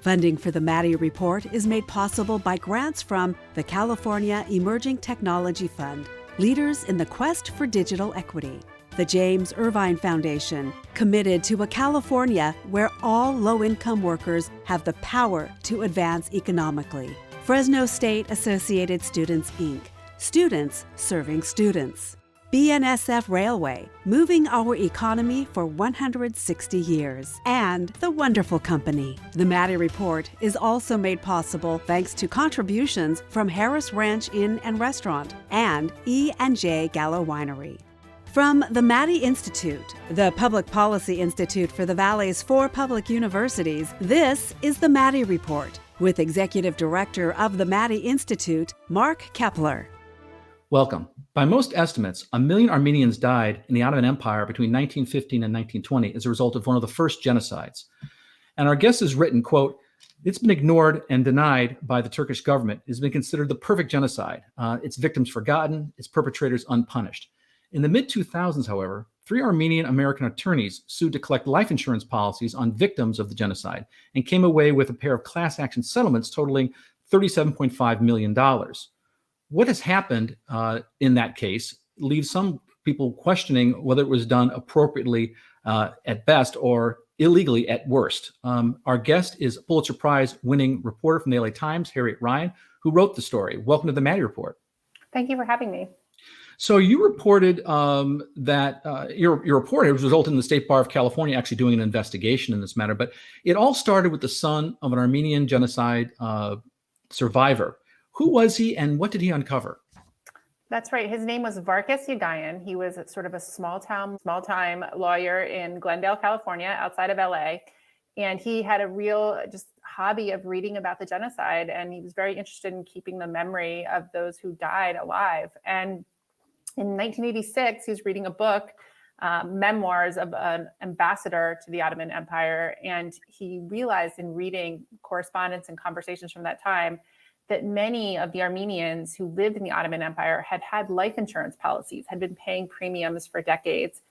Funding for the Maddy Report is made possible by grants from the California Emerging Technology Fund, leaders in the quest for digital equity. The James Irvine Foundation, committed to a California where all low-income workers have the power to advance economically. Fresno State Associated Students, Inc., students serving students. BNSF Railway, moving our economy for 160 years. And The Wonderful Company. The Maddy Report is also made possible thanks to contributions from Harris Ranch Inn and Restaurant and E&J Gallo Winery. From the Maddy Institute, the Public Policy Institute for the Valley's 4 public universities, this is the Maddy Report with Executive Director of the Maddy Institute, Mark Keppler. Welcome. By most estimates, 1 million Armenians died in the Ottoman Empire between 1915 and 1920 as a result of one of the first genocides. And our guest has written, quote, "It's been ignored and denied by the Turkish government. It has been considered the perfect genocide. Its victims forgotten, its perpetrators unpunished." In the mid-2000s, however, 3 Armenian American attorneys sued to collect life insurance policies on victims of the genocide and came away with a pair of class action settlements totaling $37.5 million. What has happened in that case leaves some people questioning whether it was done appropriately at best or illegally at worst. Our guest is Pulitzer Prize-winning reporter from the LA Times, Harriet Ryan, who wrote the story. Welcome to the Maddy Report. Thank you for having me. So you reported that your report has resulted in the State Bar of California actually doing an investigation in this matter, but it all started with the son of an Armenian genocide survivor. Who was he and what did he uncover? That's right. His name was Vargas Yagayan. He was sort of a small-time lawyer in Glendale, California, outside of LA. And he had a real just hobby of reading about the genocide. And he was very interested in keeping the memory of those who died alive. And in 1986, he was reading a book, memoirs of an ambassador to the Ottoman Empire. And he realized in reading correspondence and conversations from that time that many of the Armenians who lived in the Ottoman Empire had had life insurance policies, had been paying premiums for decades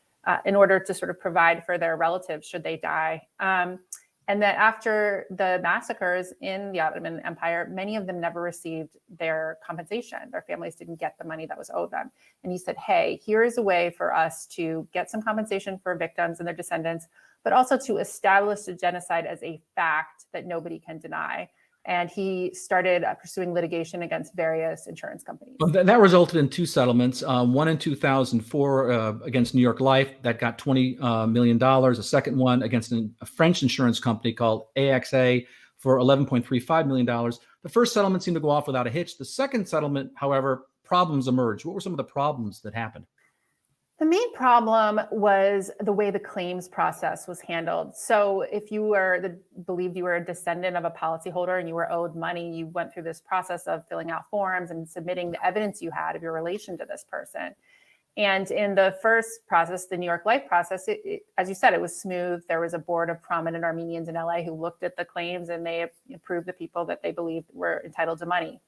in order to sort of provide for their relatives should they die. And that after the massacres in the Ottoman Empire, many of them never received their compensation. Their families didn't get the money that was owed them. And he said, hey, here is a way for us to get some compensation for victims and their descendants, but also to establish the genocide as a fact that nobody can deny. And he started pursuing litigation against various insurance companies. Well, that resulted in 2 settlements, one in 2004 against New York Life that got $20 million, a second one against a French insurance company called AXA for $11.35 million. The first settlement seemed to go off without a hitch. The second settlement, however, problems emerged. What were some of the problems that happened? The main problem was the way the claims process was handled. So if you believed you were a descendant of a policyholder and you were owed money, you went through this process of filling out forms and submitting the evidence you had of your relation to this person. And in the first process, the New York Life process, as you said, it was smooth. There was a board of prominent Armenians in LA who looked at the claims and they approved the people that they believed were entitled to money.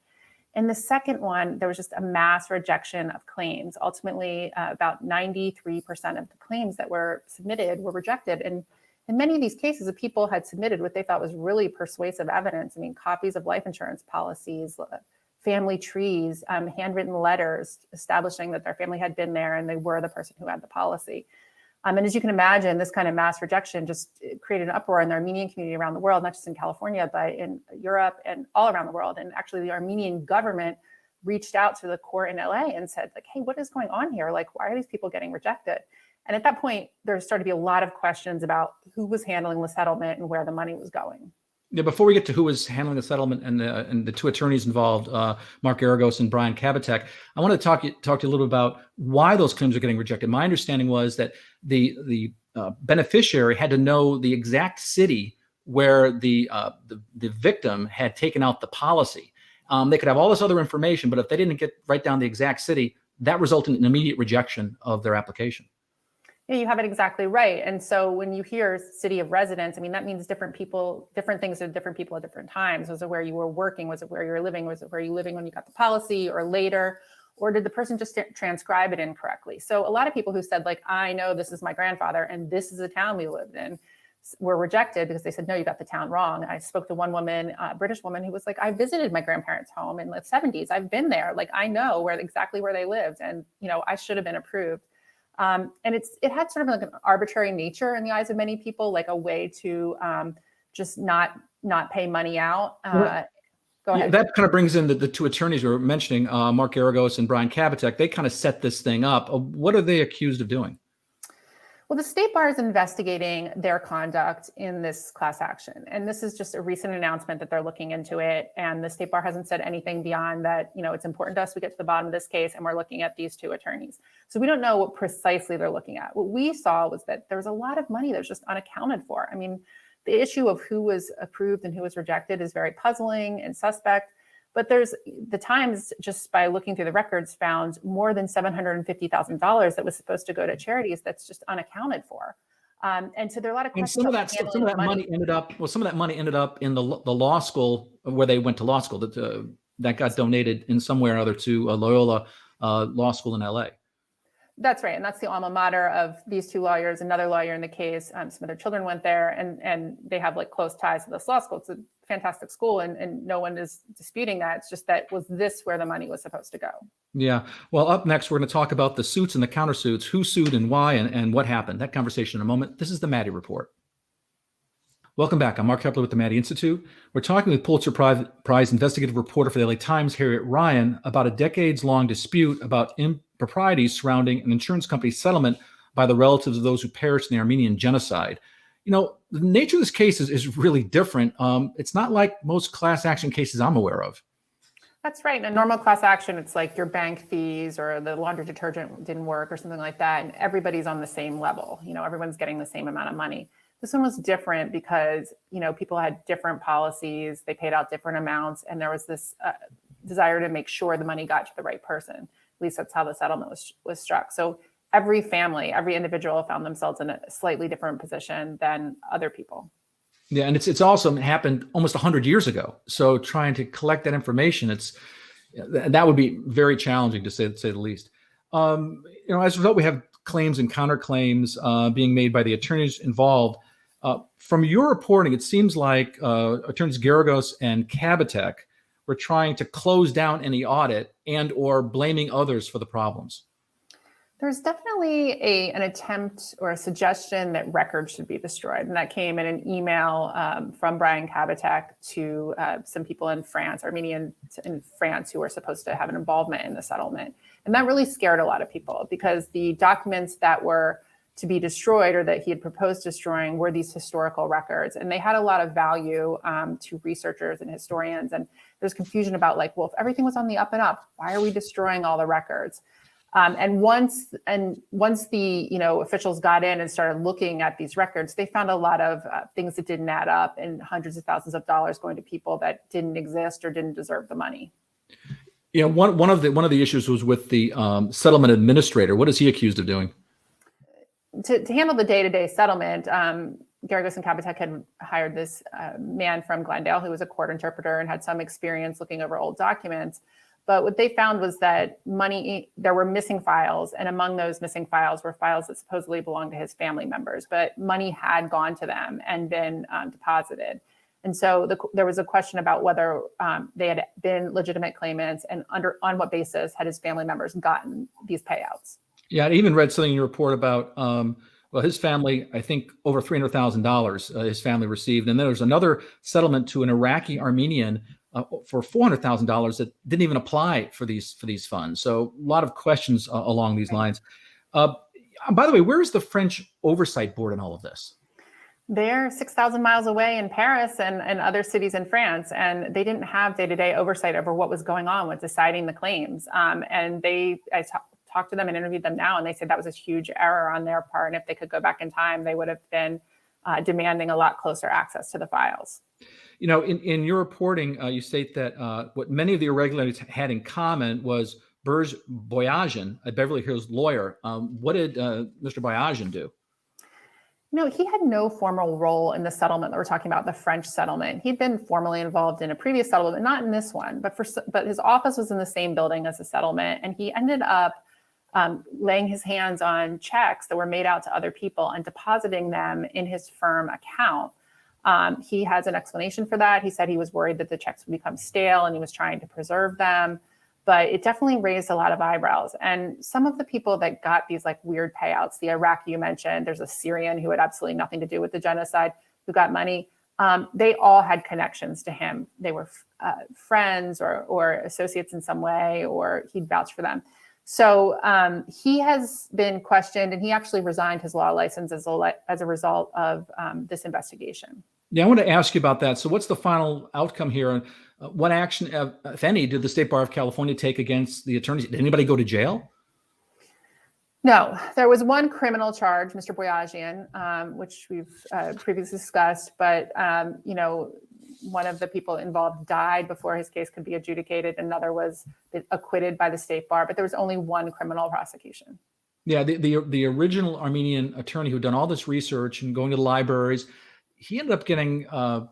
In the second one, there was just a mass rejection of claims. Ultimately, about 93% of the claims that were submitted were rejected. And in many of these cases, the people had submitted what they thought was really persuasive evidence. I mean, copies of life insurance policies, family trees, handwritten letters establishing that their family had been there and they were the person who had the policy. And as you can imagine, this kind of mass rejection just created an uproar in the Armenian community around the world, not just in California, but in Europe and all around the world. And actually the Armenian government reached out to the court in LA and said, like, hey, what is going on here? Like, why are these people getting rejected? And at that point, there started to be a lot of questions about who was handling the settlement and where the money was going. Yeah, before we get to who was handling the settlement and the 2 attorneys involved, Mark Aragos and Brian Kabatek, I want to talk to you a little bit about why those claims are getting rejected. My understanding was that the beneficiary had to know the exact city where the victim had taken out the policy. They could have all this other information, but if they didn't write down the exact city, that resulted in an immediate rejection of their application. Yeah, you have it exactly right. And so when you hear city of residence, I mean, that means different people, different things to different people at different times. Was it where you were working? Was it where you were living? Was it where you were living when you got the policy or later? Or did the person just transcribe it incorrectly? So a lot of people who said, like, I know this is my grandfather and this is the town we lived in, were rejected because they said, no, you got the town wrong. I spoke to one woman, a British woman, who was like, I visited my grandparents' home in the 70s. I've been there. Like, I know exactly where they lived. And, I should have been approved. And it had sort of like an arbitrary nature in the eyes of many people, like a way to just not pay money out. Go ahead. That kind of brings in the two attorneys we were mentioning, Mark Geragos and Brian Kabatek. They kind of set this thing up. What are they accused of doing? Well, the state bar is investigating their conduct in this class action. And this is just a recent announcement that they're looking into it. And the state bar hasn't said anything beyond that, it's important to us we get to the bottom of this case, and we're looking at these two attorneys. So we don't know what precisely they're looking at. What we saw was that there was a lot of money that was just unaccounted for. I mean, the issue of who was approved and who was rejected is very puzzling and suspect. But there's the Times, just by looking through the records, found more than $750,000 that was supposed to go to charities that's just unaccounted for. And so there are a lot of questions. And some of that money ended up in the law school where they went to law school. That got donated in some way or other to Loyola Law School in LA. That's right. And that's the alma mater of these two lawyers. Another lawyer in the case, some of their children went there, and they have close ties to this law school. It's a fantastic school, and no one is disputing that. It's just that, was this where the money was supposed to go? Yeah. Well, up next, we're going to talk about the suits and the countersuits, who sued and why, and what happened. That conversation in a moment. This is the Maddy Report. Welcome back. I'm Mark Keppler with the Maddy Institute. We're talking with Pulitzer Prize investigative reporter for the LA Times, Harriet Ryan, about a decades-long dispute about improprieties surrounding an insurance company settlement by the relatives of those who perished in the Armenian genocide. The nature of this case is really different. It's not like most class action cases I'm aware of. That's right. In a normal class action, it's like your bank fees or the laundry detergent didn't work or something like that, and everybody's on the same level. Everyone's getting the same amount of money. This one was different because, people had different policies, they paid out different amounts, and there was this desire to make sure the money got to the right person. At least that's how the settlement was struck. So every family, every individual found themselves in a slightly different position than other people. Yeah, and it's also happened almost 100 years ago. So trying to collect that information, that would be very challenging to say the least. As a result, we have claims and counterclaims being made by the attorneys involved. From your reporting, it seems like attorneys Geragos and Kabatek were trying to close down any audit and or blaming others for the problems. There's definitely an attempt or a suggestion that records should be destroyed. And that came in an email from Brian Kabatek to some people in France, Armenian in France, who were supposed to have an involvement in the settlement. And that really scared a lot of people because the documents that were to be destroyed or that he had proposed destroying were these historical records. And they had a lot of value to researchers and historians. And there's confusion about well, if everything was on the up and up, why are we destroying all the records? And once the officials got in and started looking at these records, they found a lot of things that didn't add up and hundreds of thousands of dollars going to people that didn't exist or didn't deserve the money. One of the issues was with the settlement administrator. What is he accused of doing? To handle the day-to-day settlement, Geragos and Kabatek had hired this man from Glendale who was a court interpreter and had some experience looking over old documents. But what they found was that there were missing files, and among those missing files were files that supposedly belonged to his family members, but money had gone to them and been deposited. And so there was a question about whether they had been legitimate claimants and on what basis had his family members gotten these payouts. Yeah, I even read something in your report about, his family, I think over $300,000 his family received. And then there was another settlement to an Iraqi Armenian for $400,000 that didn't even apply for these funds. So a lot of questions along these lines. By the way, where is the French Oversight Board in all of this? They're 6,000 miles away in Paris and other cities in France, and they didn't have day-to-day oversight over what was going on with deciding the claims. And I talked to them and interviewed them now, and they said that was a huge error on their part. And if they could go back in time, they would have been demanding a lot closer access to the files. In your reporting, you state that what many of the irregularities had in common was Berge Boyajian, a Beverly Hills lawyer. What did Mr. Boyajian do? No, he had no formal role in the settlement that we're talking about, the French settlement. He'd been formally involved in a previous settlement, but not in this one. But his office was in the same building as the settlement, and he ended up laying his hands on checks that were made out to other people and depositing them in his firm account. He has an explanation for that. He said he was worried that the checks would become stale and he was trying to preserve them. But it definitely raised a lot of eyebrows. And some of the people that got these like weird payouts, the Iraqi you mentioned, there's a Syrian who had absolutely nothing to do with the genocide who got money. They all had connections to him. They were friends or associates in some way, or he'd vouch for them. So he has been questioned, and he actually resigned his law license as a result of this investigation. Yeah, I want to ask you about that. So what's the final outcome here? What action, if any, did the State Bar of California take against the attorneys? Did anybody go to jail? No, there was one criminal charge, Mr. Boyajian, which we've previously discussed, but one of the people involved died before his case could be adjudicated. Another was acquitted by the State Bar, but there was only one criminal prosecution. Yeah, the original Armenian attorney who'd done all this research and going to the libraries, he ended up getting a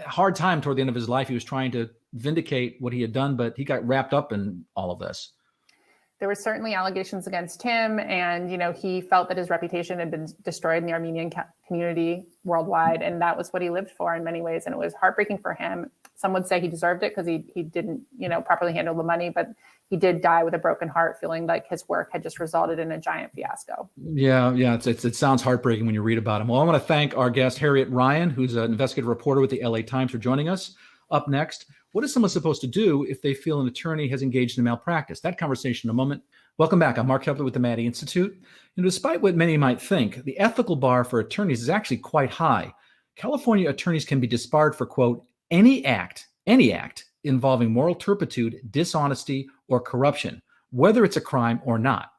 hard time toward the end of his life. He was trying to vindicate what he had done, but he got wrapped up in all of this. There were certainly allegations against him, and he felt that his reputation had been destroyed in the Armenian community worldwide, and that was what he lived for in many ways. And it was heartbreaking for him. Some would say he deserved it because he didn't properly handle the money, but he did die with a broken heart, feeling like his work had just resulted in a giant fiasco. Yeah, it sounds heartbreaking when you read about him. Well, I want to thank our guest Harriet Ryan, who's an investigative reporter with the LA Times, for joining us. Up next, what is someone supposed to do if they feel an attorney has engaged in malpractice? That conversation in a moment. Welcome back. I'm Mark Keppler with the Maddy Institute. Despite what many might think, the ethical bar for attorneys is actually quite high. California attorneys can be disbarred for, quote, any act involving moral turpitude, dishonesty, or corruption, whether it's a crime or not.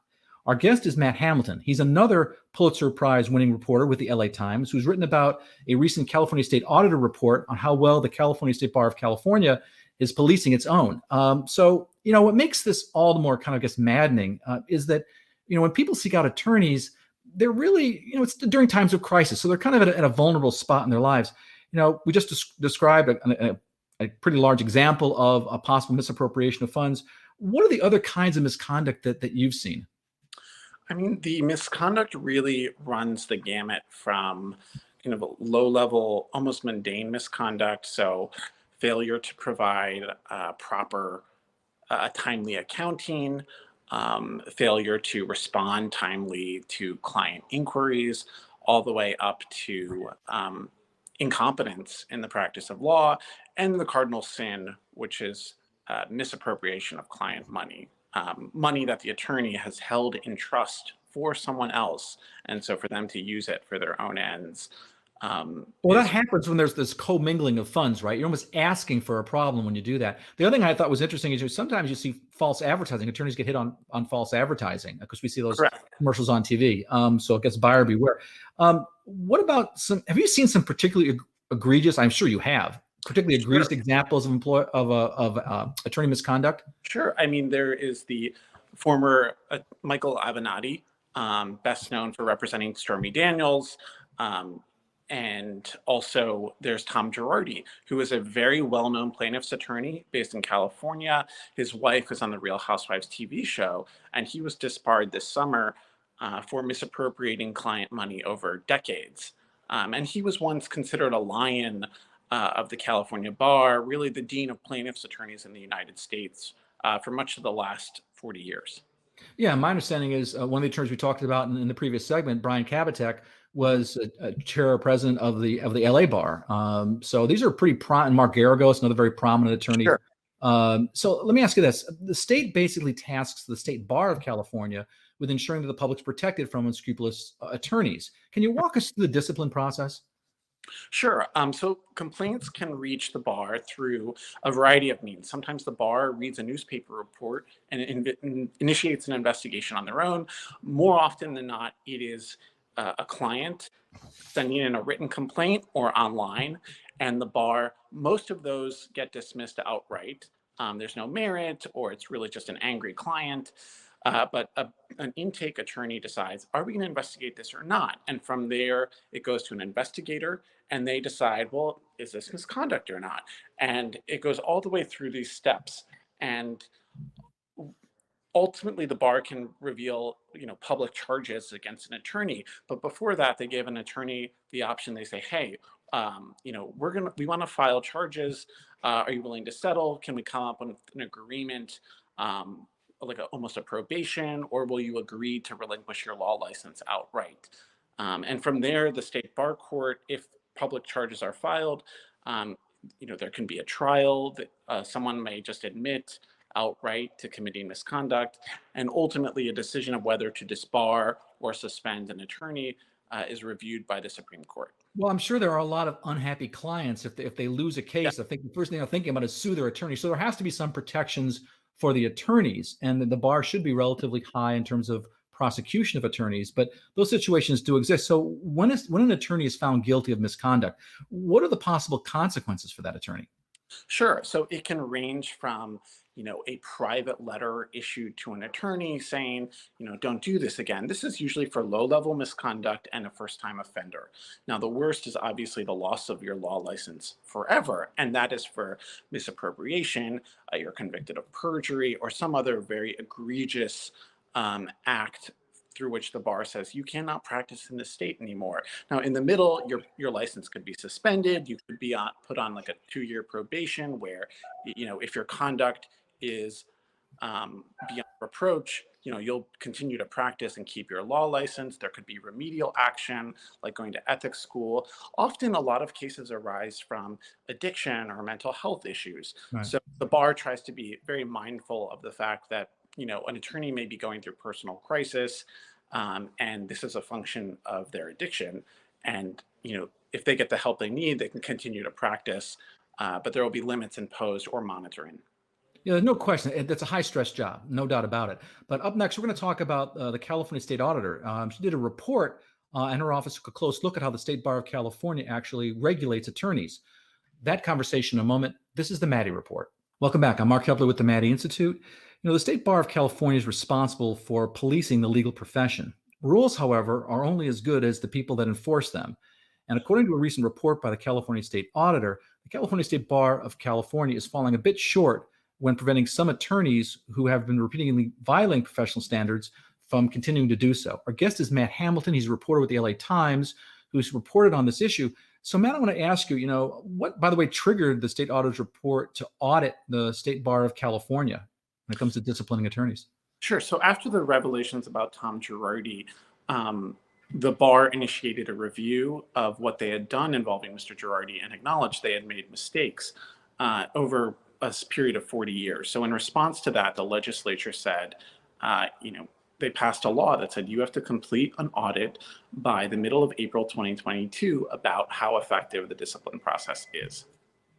Our guest is Matt Hamilton. He's another Pulitzer Prize winning reporter with the LA Times who's written about a recent California State Auditor report on how well the California State Bar of California is policing its own. So what makes this all the more kind of, maddening is that, when people seek out attorneys, they're really, it's during times of crisis. So they're kind of at a vulnerable spot in their lives. We just described a pretty large example of a possible misappropriation of funds. What are the other kinds of misconduct that you've seen? I mean, the misconduct really runs the gamut from kind of low-level, almost mundane misconduct. So failure to provide proper timely accounting, failure to respond timely to client inquiries, all the way up to incompetence in the practice of law, and the cardinal sin, which is misappropriation of client money. Money that the attorney has held in trust for someone else, and so for them to use it for their own ends. That happens when there's this commingling of funds, right? You're almost asking for a problem when you do that. The other thing I thought was interesting is sometimes you see false advertising. Attorneys get hit on false advertising because we see those commercials on TV. So it gets buyer beware. What about have you seen some particularly egregious, I'm sure you have, particularly egregious examples of attorney misconduct? Sure. I mean, there is the former Michael Avenatti, best known for representing Stormy Daniels. And also there's Tom Girardi, who is a very well-known plaintiff's attorney based in California. His wife was on the Real Housewives TV show, and he was disbarred this summer for misappropriating client money over decades. And he was once considered a lion of the California bar, really the dean of plaintiff's attorneys in the United States for much of the last 40 years. Yeah, my understanding is one of the attorneys we talked about in the previous segment, Brian Kabatek, was a chair or president of the LA bar. So these are pretty and Mark Garagos, another very prominent attorney. Sure. So let me ask you this. The state basically tasks the State Bar of California with ensuring that the public's protected from unscrupulous attorneys. Can you walk us through the discipline process? Sure. So complaints can reach the bar through a variety of means. Sometimes the bar reads a newspaper report and initiates an investigation on their own. More often than not, it is a client sending in a written complaint or online, and the bar, most of those get dismissed outright. There's no merit, or it's really just an angry client. But an intake attorney decides, are we going to investigate this or not? And from there, it goes to an investigator, and they decide, well, is this misconduct or not? And it goes all the way through these steps. And ultimately the bar can reveal, public charges against an attorney. But before that, they give an attorney the option. They say, hey, we want to file charges. Are you willing to settle? Can we come up with an agreement, like almost a probation, or will you agree to relinquish your law license outright? And from there, the state bar court, if public charges are filed, there can be a trial that someone may just admit outright to committing misconduct, and ultimately a decision of whether to disbar or suspend an attorney is reviewed by the Supreme Court. Well, I'm sure there are a lot of unhappy clients if they lose a case. I think the first thing they're thinking about is sue their attorney. So there has to be some protections for the attorneys, and the bar should be relatively high in terms of prosecution of attorneys. But those situations do exist. So when an attorney is found guilty of misconduct, what are the possible consequences for that attorney? Sure. So it can range from, a private letter issued to an attorney saying, don't do this again. This is usually for low-level misconduct and a first-time offender. Now, the worst is obviously the loss of your law license forever, and that is for misappropriation, you're convicted of perjury, or some other very egregious act through which the bar says you cannot practice in the state anymore. Now, in the middle, your license could be suspended. You could be put on like a 2-year probation where, if your conduct is beyond reproach, you'll continue to practice and keep your law license. There could be remedial action, like going to ethics school. Often, a lot of cases arise from addiction or mental health issues. Right. So the bar tries to be very mindful of the fact that an attorney may be going through personal crisis, and this is a function of their addiction. And, if they get the help they need, they can continue to practice, but there will be limits imposed or monitoring. Yeah, there's no question. That's a high-stress job, no doubt about it. But up next, we're going to talk about the California State Auditor. She did a report, and her office took a close look at how the State Bar of California actually regulates attorneys. That conversation in a moment. This is the Maddy Report. Welcome back. I'm Mark Keppler with the Maddy Institute. The State Bar of California is responsible for policing the legal profession. Rules, however, are only as good as the people that enforce them. And according to a recent report by the California State Auditor, the California State Bar of California is falling a bit short when preventing some attorneys who have been repeatedly violating professional standards from continuing to do so. Our guest is Matt Hamilton. He's a reporter with the LA Times who's reported on this issue. So, Matt, I want to ask you, what, by the way, triggered the state auditor's report to audit the State Bar of California when it comes to disciplining attorneys? Sure. So after the revelations about Tom Girardi, the bar initiated a review of what they had done involving Mr. Girardi and acknowledged they had made mistakes over a period of 40 years. So in response to that, the legislature said, they passed a law that said you have to complete an audit by the middle of April 2022 about how effective the discipline process is.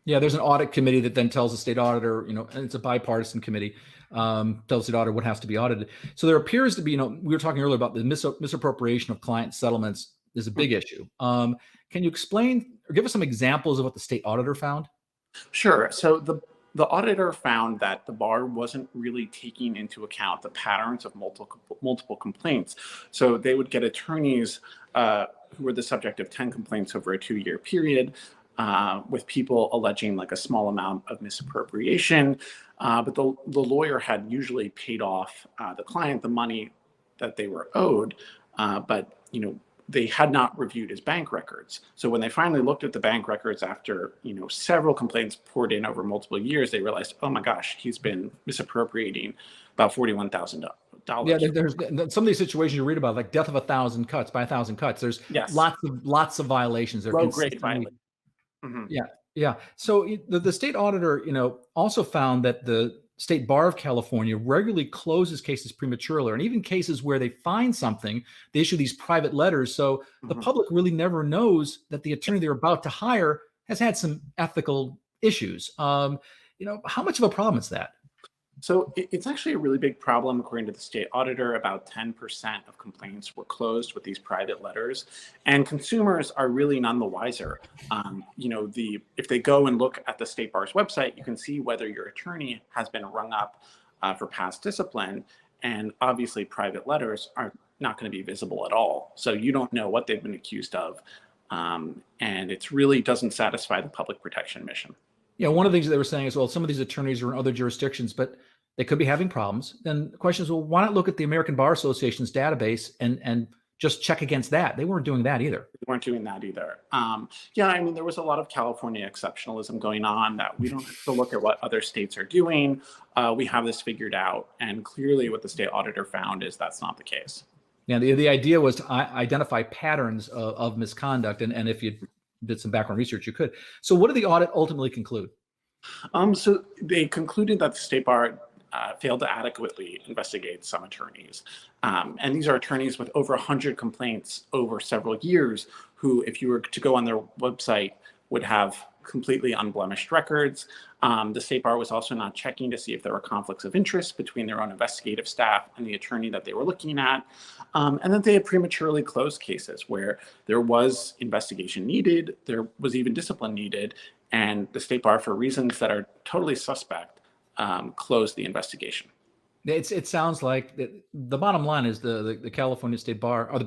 Yeah, there's an audit committee that then tells the state auditor, and it's a bipartisan committee, tells the state auditor what has to be audited. So there appears to be, we were talking earlier about the misappropriation of client settlements is a big issue. Can you explain or give us some examples of what the state auditor found? Sure. So the auditor found that the bar wasn't really taking into account the patterns of multiple complaints. So they would get attorneys who were the subject of 10 complaints over a 2-year period, with people alleging like a small amount of misappropriation, but the lawyer had usually paid off the client the money that they were owed, but they had not reviewed his bank records. So when they finally looked at the bank records after several complaints poured in over multiple years, they realized, oh my gosh, he's been misappropriating about $41,000. Yeah, there's some of these situations you read about, like death of 1,000 cuts by 1,000 cuts. There's lots of violations. Low grade violations. Mm-hmm. Yeah. So the state auditor, also found that the State Bar of California regularly closes cases prematurely, and even cases where they find something, they issue these private letters. So the public really never knows that the attorney they're about to hire has had some ethical issues. How much of a problem is that? So it's actually a really big problem. According to the state auditor, about 10% of complaints were closed with these private letters, and consumers are really none the wiser. If they go and look at the State Bar's website, you can see whether your attorney has been rung up for past discipline, and obviously private letters are not going to be visible at all. So you don't know what they've been accused of, and it really doesn't satisfy the public protection mission. One of the things they were saying is, well, some of these attorneys are in other jurisdictions, but they could be having problems. Then the question is, well, why not look at the American Bar Association's database and just check against that? They weren't doing that either. We weren't doing that either. Yeah, I mean, there was a lot of California exceptionalism going on that we don't have to look at what other states are doing. We have this figured out. And clearly what the state auditor found is that's not the case. Yeah, the idea was to identify patterns of misconduct. And if you did some background research, you could. So what did the audit ultimately conclude? So they concluded that the state bar failed to adequately investigate some attorneys. And these are attorneys with over 100 complaints over several years who, if you were to go on their website, would have completely unblemished records. The state bar was also not checking to see if there were conflicts of interest between their own investigative staff and the attorney that they were looking at. And that they had prematurely closed cases where there was investigation needed, there was even discipline needed, and the state bar, for reasons that are totally suspect, closed the investigation. It sounds like the bottom line is the California State Bar, or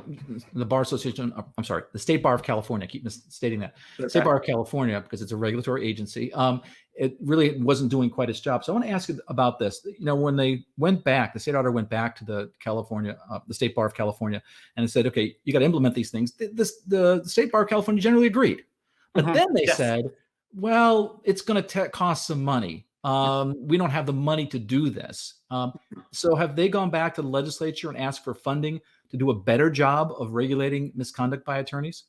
the Bar Association, I'm sorry, the State Bar of California, I keep misstating that. Okay. State Bar of California, because it's a regulatory agency, it really wasn't doing quite its job. So I want to ask you about this. When they went back, the state auditor went back to the State Bar of California and said, okay, you got to implement these things. The State Bar of California generally agreed. But then they said, well, it's going to cost some money. We don't have the money to do this. So have they gone back to the legislature and asked for funding to do a better job of regulating misconduct by attorneys?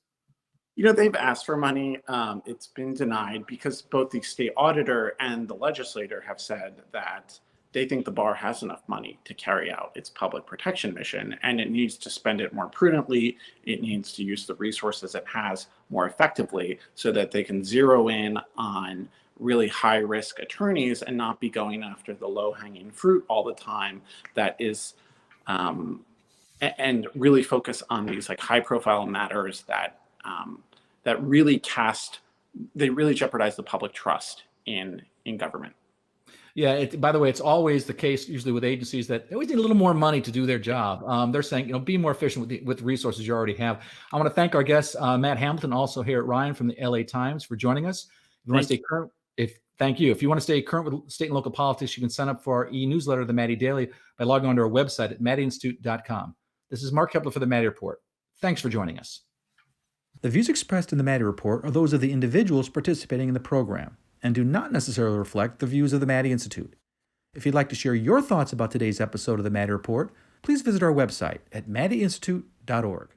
They've asked for money. It's been denied because both the state auditor and the legislator have said that they think the bar has enough money to carry out its public protection mission, and it needs to spend it more prudently. It needs to use the resources it has more effectively so that they can zero in on really high risk attorneys and not be going after the low hanging fruit all the time that is, and really focus on these like high profile matters that really jeopardize the public trust in government. Yeah. By the way, it's always the case, usually with agencies, that they always need a little more money to do their job. They're saying, be more efficient with the resources you already have. I want to thank our guests, Matt Hamilton, also Harriet Ryan from the LA Times, for joining us. If you want to stay current, thank you. If you want to stay current with state and local politics, you can sign up for our e-newsletter, the Maddy Daily, by logging on to our website at maddyinstitute.com. This is Mark Keppler for the Maddy Report. Thanks for joining us. The views expressed in the Maddy Report are those of the individuals participating in the program and do not necessarily reflect the views of the Maddy Institute. If you'd like to share your thoughts about today's episode of the Maddy Report, please visit our website at maddyinstitute.org.